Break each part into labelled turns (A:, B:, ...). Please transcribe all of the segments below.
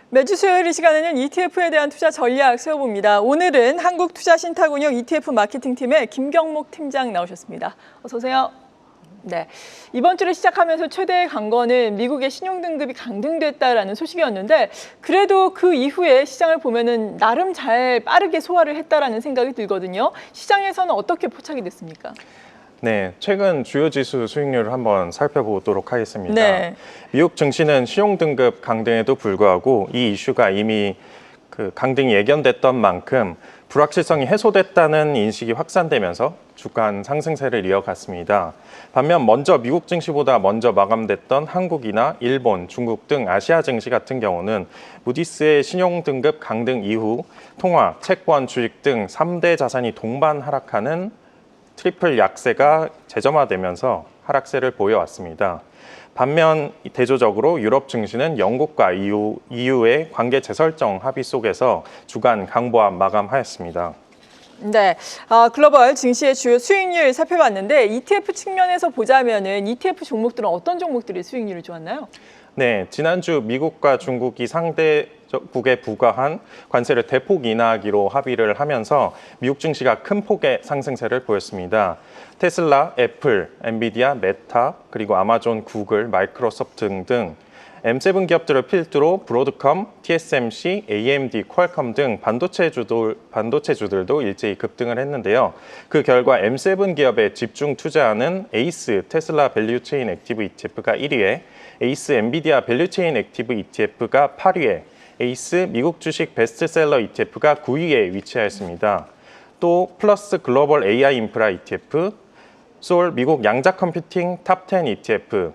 A: 매주 수요일 이 시간에는 ETF에 대한 투자 전략 세워봅니다. 오늘은 한국투자신탁운용 ETF 마케팅팀의 김경목 팀장 나오셨습니다. 어서 오세요. 네, 이번 주를 시작하면서 최대의 관건은 미국의 신용등급이 강등됐다라는 소식이었는데 그래도 그 이후에 시장을 보면은 나름 잘 빠르게 소화를 했다라는 생각이 들거든요. 시장에서는 어떻게 포착이 됐습니까?
B: 네, 최근 주요 지수 수익률을 한번 살펴보도록 하겠습니다.
A: 네.
B: 미국 증시는 신용등급 강등에도 불구하고 이 이슈가 이미 강등이 예견됐던 만큼 불확실성이 해소됐다는 인식이 확산되면서 주간 상승세를 이어갔습니다. 반면 먼저 미국 증시보다 먼저 마감됐던 한국이나 일본, 중국 등 아시아 증시 같은 경우는 무디스의 신용등급 강등 이후 통화, 채권, 주식 등 3대 자산이 동반 하락하는 트리플 약세가 재점화되면서 하락세를 보여왔습니다. 반면 대조적으로 유럽 증시는 영국과 EU의 관계 재설정 합의 속에서 주간 강보합 마감하였습니다.
A: 네, 글로벌 증시의 주요 수익률 살펴봤는데 ETF 측면에서 보자면은 ETF 종목들은 어떤 종목들이 수익률이 좋았나요?
B: 네, 지난주 미국과 중국이 상대국에 부과한 관세를 대폭 인하하기로 합의를 하면서 미국 증시가 큰 폭의 상승세를 보였습니다. 테슬라, 애플, 엔비디아, 메타, 그리고 아마존, 구글, 마이크로소프트 등 M7 기업들을 필두로 브로드컴, TSMC, AMD, 퀄컴 등 반도체주들도 일제히 급등을 했는데요. 그 결과 M7 기업에 집중 투자하는 에이스 테슬라 밸류체인 액티브 ETF가 1위에 에이스 엔비디아 밸류체인 액티브 ETF가 8위에 에이스 미국 주식 베스트셀러 ETF가 9위에 위치하였습니다. 또 플러스 글로벌 AI 인프라 ETF, 솔 미국 양자 컴퓨팅 탑10 ETF,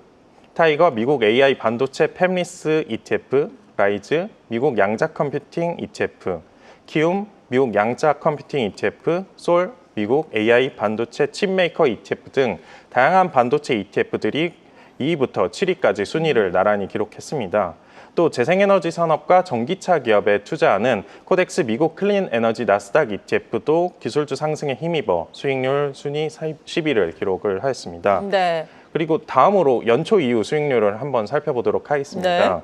B: 타이거 미국 AI 반도체 팹리스 ETF, 라이즈 미국 양자 컴퓨팅 ETF, 키움 미국 양자 컴퓨팅 ETF, 솔 미국 AI 반도체 칩메이커 ETF 등 다양한 반도체 ETF들이 2위부터 7위까지 순위를 나란히 기록했습니다. 또 재생에너지 산업과 전기차 기업에 투자하는 코덱스 미국 클린 에너지 나스닥 ETF도 기술주 상승에 힘입어 수익률 순위 10위를 기록을 하였습니다.
A: 네.
B: 그리고 다음으로 연초 이후 수익률을 한번 살펴보도록 하겠습니다.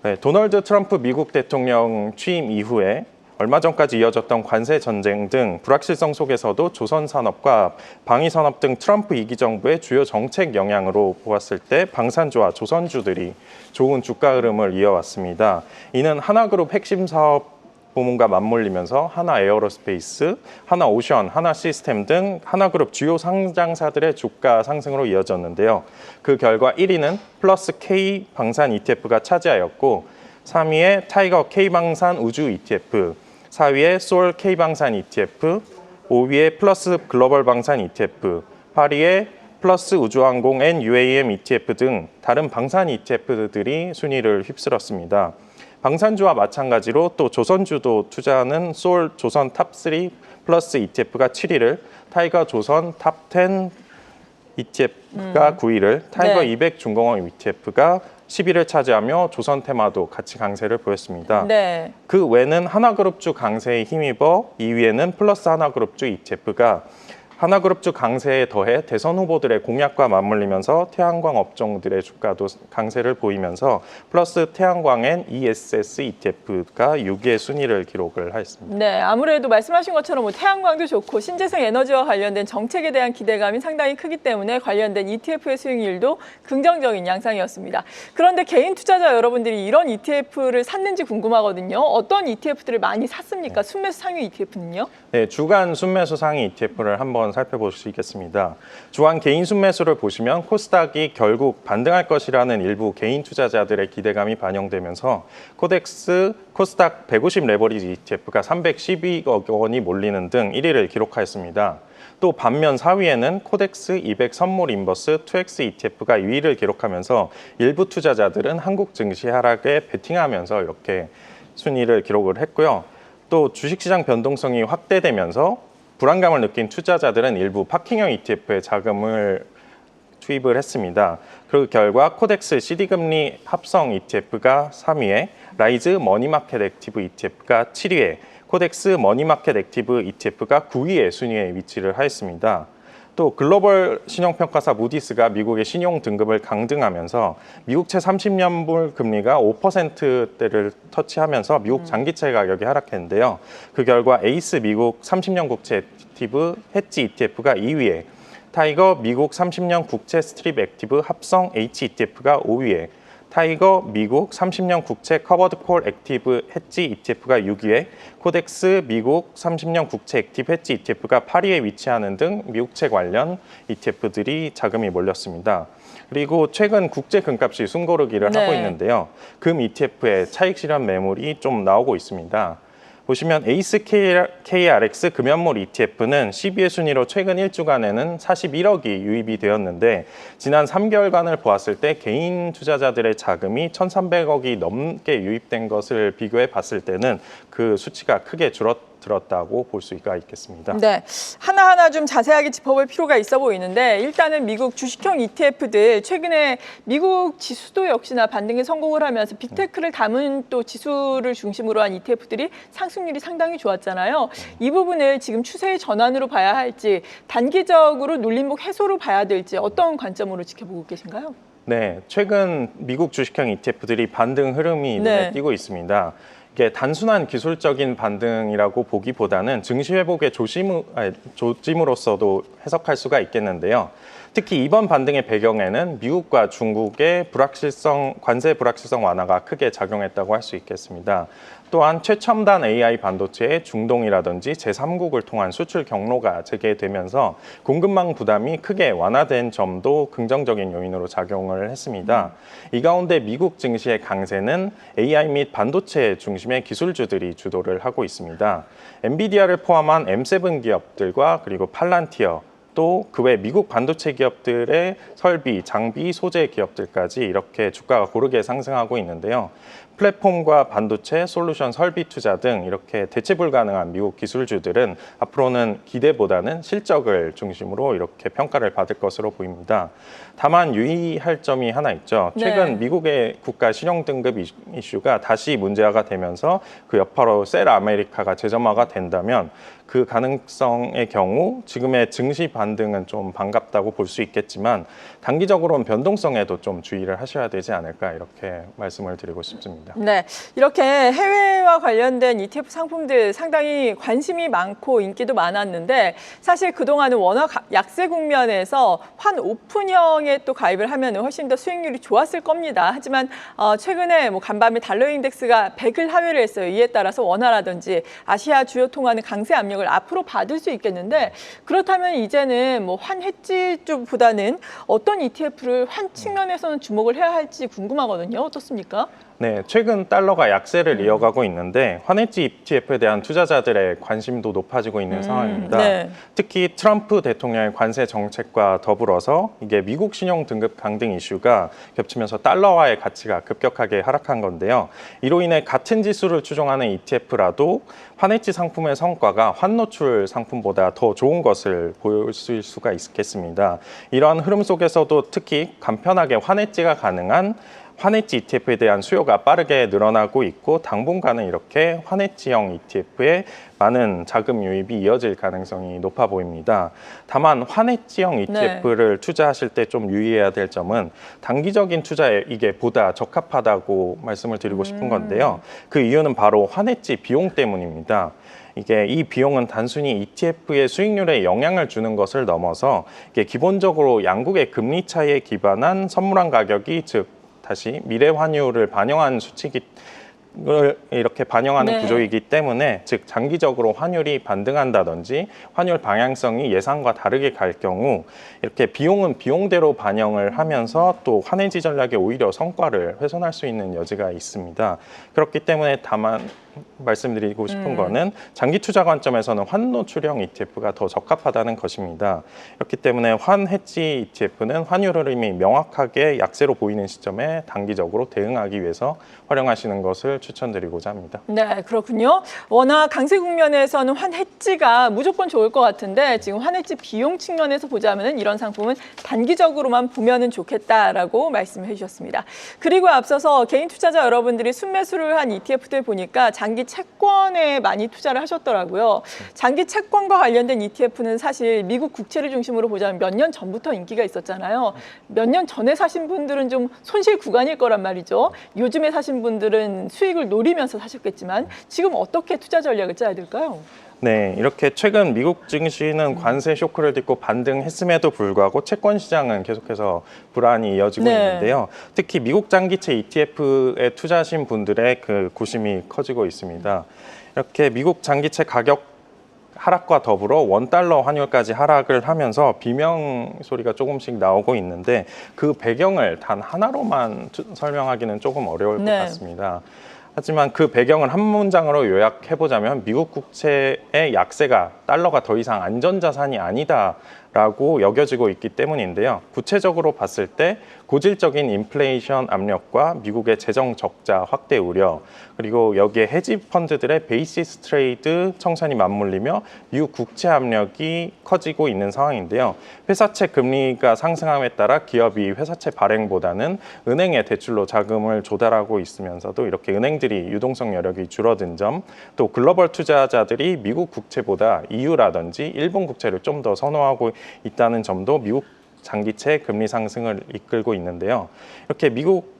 B: 네, 도널드 트럼프 미국 대통령 취임 이후에 얼마 전까지 이어졌던 관세 전쟁 등 불확실성 속에서도 조선산업과 방위산업 등 트럼프 2기 정부의 주요 정책 영향으로 보았을 때 방산주와 조선주들이 좋은 주가 흐름을 이어왔습니다. 이는 하나그룹 핵심 사업 부문과 맞물리면서 하나에어로스페이스, 하나오션, 하나시스템 등 하나그룹 주요 상장사들의 주가 상승으로 이어졌는데요. 그 결과 1위는 플러스 K 방산 ETF가 차지하였고 3위에 타이거 K방산 우주 ETF, 4위에 솔 K방산 ETF, 5위에 플러스 글로벌 방산 ETF, 8위에 플러스 우주항공 NUAM ETF 등 다른 방산 ETF들이 순위를 휩쓸었습니다. 방산주와 마찬가지로 또 조선주도 투자하는 솔 조선 탑3 플러스 ETF가 7위를, 타이거 조선 탑10 ETF가 9위를, 타이거 200 중공업 ETF가 10위를 차지하며 조선 테마도 같이 강세를 보였습니다.
A: 네.
B: 그 외는 하나그룹주 강세에 힘입어 2위에는 플러스 하나그룹주 ETF가 하나그룹주 강세에 더해 대선 후보들의 공약과 맞물리면서 태양광 업종들의 주가도 강세를 보이면서 플러스 태양광엔 ESS ETF가 6위의 순위를 기록을 하였습니다.
A: 네, 아무래도 말씀하신 것처럼 뭐 태양광도 좋고 신재생 에너지와 관련된 정책에 대한 기대감이 상당히 크기 때문에 관련된 ETF의 수익률도 긍정적인 양상이었습니다. 그런데 개인 투자자 여러분들이 이런 ETF를 샀는지 궁금하거든요. 어떤 ETF들을 많이 샀습니까? 순매수 상위 ETF는요?
B: 네, 주간 순매수 상위 ETF를 한번 살펴보시겠습니다. 주간 개인 순매수를 보시면 코스닥이 결국 반등할 것이라는 일부 개인 투자자들의 기대감이 반영되면서 코스닥 150 레버리지 ETF가 312억 원이 몰리는 등 1위를 기록하였습니다. 또 반면 4위에는 코덱스 200 선물 인버스 2X ETF가 2위를 기록하면서 일부 투자자들은 한국 증시 하락에 베팅하면서 이렇게 순위를 기록을 했고요. 또 주식시장 변동성이 확대되면서 불안감을 느낀 투자자들은 일부 파킹형 ETF에 자금을 투입을 했습니다. 그 결과 코덱스 CD금리 합성 ETF가 3위에, 라이즈 머니마켓 액티브 ETF가 7위에, 코덱스 머니마켓 액티브 ETF가 9위의 순위에 위치를 하였습니다. 또 글로벌 신용평가사 무디스가 미국의 신용 등급을 강등하면서 미국채 30년물 금리가 5%대를 터치하면서 미국 장기채 가격이 하락했는데요. 그 결과 에이스 미국 30년 국채 액티브 해지 ETF가 2위에, 타이거 미국 30년 국채 스트립 액티브 합성 H ETF가 5위에, 타이거 미국 30년 국채 커버드 콜 액티브 해지 ETF가 6위에, 코덱스 미국 30년 국채 액티브 해지 ETF가 8위에 위치하는 등 미국채 관련 ETF들이 자금이 몰렸습니다. 그리고 최근 국제 금값이 숨고르기를 하고 있는데요. 금 ETF의 차익 실현 매물이 좀 나오고 있습니다. 보시면 에이스 KRX 금연몰 ETF는 12회 순위로 최근 1주간에는 41억이 유입이 되었는데, 지난 3개월간을 보았을 때 개인 투자자들의 자금이 1,300억이 넘게 유입된 것을 비교해 봤을 때는 그 수치가 크게 줄어들었다고 볼 수가 있겠습니다.
A: 네, 하나하나 좀 자세하게 짚어볼 필요가 있어 보이는데, 일단은 미국 주식형 ETF들 최근에 미국 지수도 역시나 반등에 성공을 하면서 빅테크를 담은 또 지수를 중심으로 한 ETF들이 상승률이 상당히 좋았잖아요. 이 부분을 지금 추세의 전환으로 봐야 할지, 단기적으로 눌림목 해소로 봐야 될지 어떤 관점으로 지켜보고 계신가요?
B: 네, 최근 미국 주식형 ETF들이 반등 흐름이 눈에 띄고 있습니다. 이게 단순한 기술적인 반등이라고 보기보다는 증시 회복의 조짐으로서도 해석할 수가 있겠는데요. 특히 이번 반등의 배경에는 미국과 중국의 관세 불확실성 완화가 크게 작용했다고 할 수 있겠습니다. 또한 최첨단 AI 반도체의 중동이라든지 제3국을 통한 수출 경로가 재개되면서 공급망 부담이 크게 완화된 점도 긍정적인 요인으로 작용을 했습니다. 이 가운데 미국 증시의 강세는 AI 및 반도체 중심의 기술주들이 주도를 하고 있습니다. 엔비디아를 포함한 M7 기업들과 그리고 팔란티어, 또 그 외 미국 반도체 기업들의 설비, 장비, 소재 기업들까지 이렇게 주가가 고르게 상승하고 있는데요. 플랫폼과 반도체, 솔루션, 설비 투자 등 이렇게 대체 불가능한 미국 기술주들은 앞으로는 기대보다는 실적을 중심으로 이렇게 평가를 받을 것으로 보입니다. 다만 유의할 점이 하나 있죠. 최근 미국의 국가 신용 등급 이슈가 다시 문제화가 되면서 그 여파로 셀 아메리카가 재점화가 된다면 그 가능성의 경우 지금의 증시 반등은 좀 반갑다고 볼 수 있겠지만 단기적으로는 변동성에도 좀 주의를 하셔야 되지 않을까, 이렇게 말씀을 드리고 싶습니다.
A: 네, 이렇게 해외와 관련된 ETF 상품들 상당히 관심이 많고 인기도 많았는데, 사실 그동안은 워낙 약세 국면에서 환 오픈형에 또 가입을 하면 훨씬 더 수익률이 좋았을 겁니다. 하지만 최근에 뭐 간밤에 달러 인덱스가 100을 하회를 했어요. 이에 따라서 원화라든지 아시아 주요 통화는 강세 압력을 앞으로 받을 수 있겠는데, 그렇다면 이제는 뭐 환 해지 쪽보다는 어떤 ETF를 환 측면에서는 주목을 해야 할지 궁금하거든요. 어떻습니까?
B: 네, 최근 달러가 약세를 이어가고 있는데 환해지 ETF에 대한 투자자들의 관심도 높아지고 있는 상황입니다. 특히 트럼프 대통령의 관세 정책과 더불어서 이게 미국 신용 등급 강등 이슈가 겹치면서 달러화의 가치가 급격하게 하락한 건데요. 이로 인해 같은 지수를 추종하는 ETF라도 환해지 상품의 성과가 환노출 상품보다 더 좋은 것을 보일 수가 있겠습니다. 이러한 흐름 속에서도 특히 간편하게 환해지가 가능한 환해지 ETF에 대한 수요가 빠르게 늘어나고 있고, 당분간은 이렇게 환해지형 ETF에 많은 자금 유입이 이어질 가능성이 높아 보입니다. 다만 환해지형 ETF를 투자하실 때 좀 유의해야 될 점은 단기적인 투자에 이게 보다 적합하다고 말씀을 드리고 싶은 건데요. 그 이유는 바로 환해지 비용 때문입니다. 이게 이 비용은 단순히 ETF의 수익률에 영향을 주는 것을 넘어서 이게 기본적으로 양국의 금리 차이에 기반한 선물한 가격이, 즉 다시 미래 환율을 반영한 수치를 이렇게 반영하는 구조이기 때문에, 즉 장기적으로 환율이 반등한다든지 환율 방향성이 예상과 다르게 갈 경우 이렇게 비용은 비용대로 반영을 하면서 또 환해지 전략에 오히려 성과를 훼손할 수 있는 여지가 있습니다. 그렇기 때문에 다만 말씀드리고 싶은 거는 장기 투자 관점에서는 환노출형 ETF가 더 적합하다는 것입니다. 그렇기 때문에 환해지 ETF는 환율 흐름이 명확하게 약세로 보이는 시점에 단기적으로 대응하기 위해서 활용하시는 것을 것을 추천드리고자 합니다.
A: 네, 그렇군요. 워낙 강세 국면에서는 환해지가 무조건 좋을 것 같은데 지금 환해지 비용 측면에서 보자면 이런 상품은 단기적으로만 보면은 좋겠다라고 말씀해 주셨습니다. 그리고 앞서서 개인 투자자 여러분들이 순매수를 한 ETF들 보니까 장기 채권에 많이 투자를 하셨더라고요. 장기 채권과 관련된 ETF는 사실 미국 국채를 중심으로 보자면 몇 년 전부터 인기가 있었잖아요. 몇 년 전에 사신 분들은 좀 손실 구간일 거란 말이죠. 요즘에 사신 분들은 수익을 노리면서 사셨겠지만 지금 어떻게 투자 전략을 짜야 될까요?
B: 네, 이렇게 최근 미국 증시는 관세 쇼크를 딛고 반등했음에도 불구하고 채권 시장은 계속해서 불안이 이어지고
A: 네.
B: 있는데요. 특히 미국 장기채 ETF에 투자하신 분들의 그 고심이 커지고 있습니다. 이렇게 미국 장기채 가격 하락과 더불어 원달러 환율까지 하락을 하면서 비명 소리가 조금씩 나오고 있는데 그 배경을 단 하나로만 설명하기는 조금 어려울 것
A: 네.
B: 같습니다. 하지만 그 배경을 한 문장으로 요약해보자면 미국 국채의 약세가 달러가 더 이상 안전자산이 아니다라고 여겨지고 있기 때문인데요. 구체적으로 봤을 때 고질적인 인플레이션 압력과 미국의 재정 적자 확대 우려, 그리고 여기에 헤지 펀드들의 베이시스 트레이드 청산이 맞물리며 미국 국채 압력이 커지고 있는 상황인데요. 회사채 금리가 상승함에 따라 기업이 회사채 발행보다는 은행의 대출로 자금을 조달하고 있으면서도 이렇게 은행들이 유동성 여력이 줄어든 점, 또 글로벌 투자자들이 미국 국채보다 EU라든지 일본 국채를 좀 더 선호하고 있다는 점도 미국 장기채 금리 상승을 이끌고 있는데요. 이렇게 미국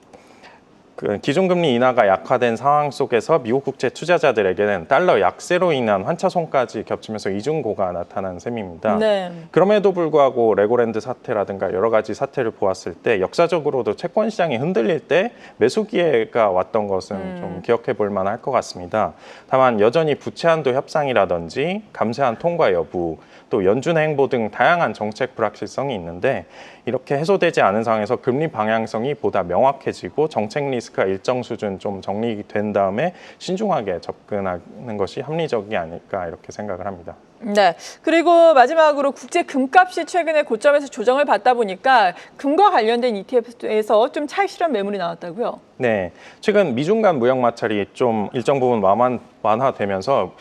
B: 기준금리 인하가 약화된 상황 속에서 미국 국채 투자자들에게는 달러 약세로 인한 환차손까지 겹치면서 이중고가 나타난 셈입니다.
A: 네.
B: 그럼에도 불구하고 레고랜드 사태라든가 여러 가지 사태를 보았을 때 역사적으로도 채권 시장이 흔들릴 때 매수 기회가 왔던 것은 좀 기억해 볼 만할 것 같습니다. 다만 여전히 부채 한도 협상이라든지 감세한 통과 여부, 또 연준 행보 등 다양한 정책 불확실성이 있는데 이렇게 해소되지 않은 상황에서 금리 방향성이 보다 명확해지고 정책 리스크가 일정 수준 좀 정리된 다음에 신중하게 접근하는 것이 합리적이 아닐까 이렇게 생각을 합니다.
A: 네. 그리고 마지막으로 국제 금값이 최근에 고점에서 조정을 받다 보니까 금과 관련된 ETF에서 좀 차익 실현 매물이 나왔다고요?
B: 네, 최근 미중 간 무역 마찰이 좀 일정 부분 완화되면서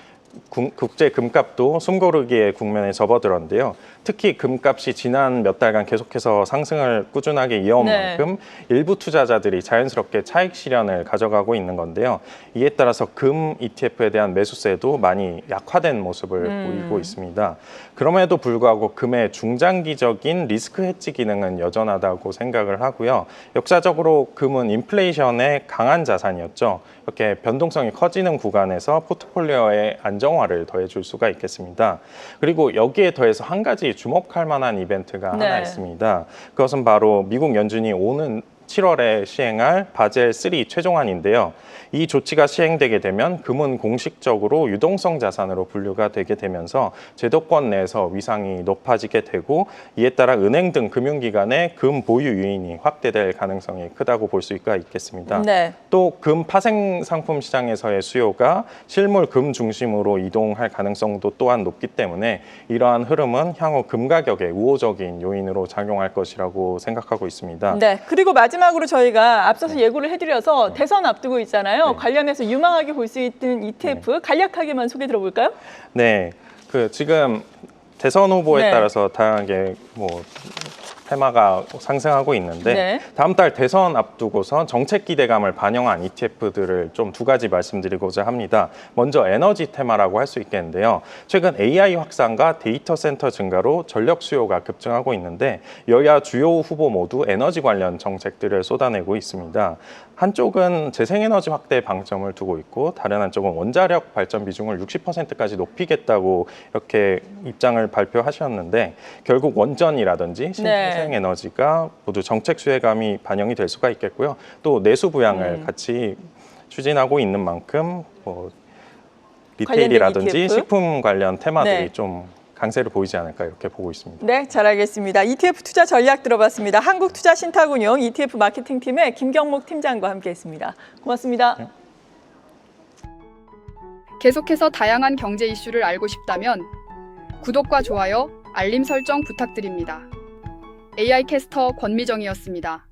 B: 국제 금값도 숨고르기의 국면에 접어들었는데요. 특히 금값이 지난 몇 달간 계속해서 상승을 꾸준하게 이어온
A: 네.
B: 만큼 일부 투자자들이 자연스럽게 차익 실현을 가져가고 있는 건데요. 이에 따라서 금 ETF에 대한 매수세도 많이 약화된 모습을 보이고 있습니다. 그럼에도 불구하고 금의 중장기적인 리스크 해지 기능은 여전하다고 생각을 하고요. 역사적으로 금은 인플레이션의 강한 자산이었죠. 이렇게 변동성이 커지는 구간에서 포트폴리오의 안정화를 더해줄 수가 있겠습니다. 그리고 여기에 더해서 한 가지 주목할 만한 이벤트가
A: 네.
B: 하나 있습니다. 그것은 바로 미국 연준이 오는 7월에 시행할 바젤 3 최종안인데요. 이 조치가 시행되게 되면 금은 공식적으로 유동성 자산으로 분류가 되게 되면서 제도권 내에서 위상이 높아지게 되고 이에 따라 은행 등 금융기관의 금 보유 유인이 확대될 가능성이 크다고 볼 수가 있겠습니다.
A: 네.
B: 또 금 파생 상품 시장에서의 수요가 실물 금 중심으로 이동할 가능성도 또한 높기 때문에 이러한 흐름은 향후 금 가격에 우호적인 요인으로 작용할 것이라고 생각하고 있습니다.
A: 네. 그리고 마지막으로 저희가 앞서서 예고를 해드려서 대선 앞두고 있잖아요. 관련해서 유망하게 볼 수 있는 ETF 간략하게만 소개 들어볼까요?
B: 네, 지금 대선 후보에
A: 네.
B: 따라서 다양하게 테마가 상승하고 있는데
A: 네.
B: 다음 달 대선 앞두고서 정책 기대감을 반영한 ETF들을 좀 두 가지 말씀드리고자 합니다. 먼저 에너지 테마라고 할 수 있겠는데요. 최근 AI 확산과 데이터 센터 증가로 전력 수요가 급증하고 있는데 여야 주요 후보 모두 에너지 관련 정책들을 쏟아내고 있습니다. 한쪽은 재생에너지 확대에 방점을 두고 있고 다른 한쪽은 원자력 발전 비중을 60%까지 높이겠다고 이렇게 입장을 발표하셨는데 결국 원전이라든지 신재생에너지가 모두 정책 수혜감이 반영이 될 수가 있겠고요. 또 내수 부양을 같이 추진하고 있는 만큼 리테일이라든지
A: ETF?
B: 식품 관련 테마들이
A: 네.
B: 좀 강세를 보이지 않을까 이렇게 보고 있습니다.
A: 네, 잘 알겠습니다. ETF 투자 전략 들어봤습니다. 한국투자신탁운용 ETF 마케팅팀의 김경목 팀장과 함께했습니다. 고맙습니다.
C: 계속해서 다양한 경제 이슈를 알고 싶다면 구독과 좋아요, 알림 설정 부탁드립니다. AI 캐스터 권미정이었습니다.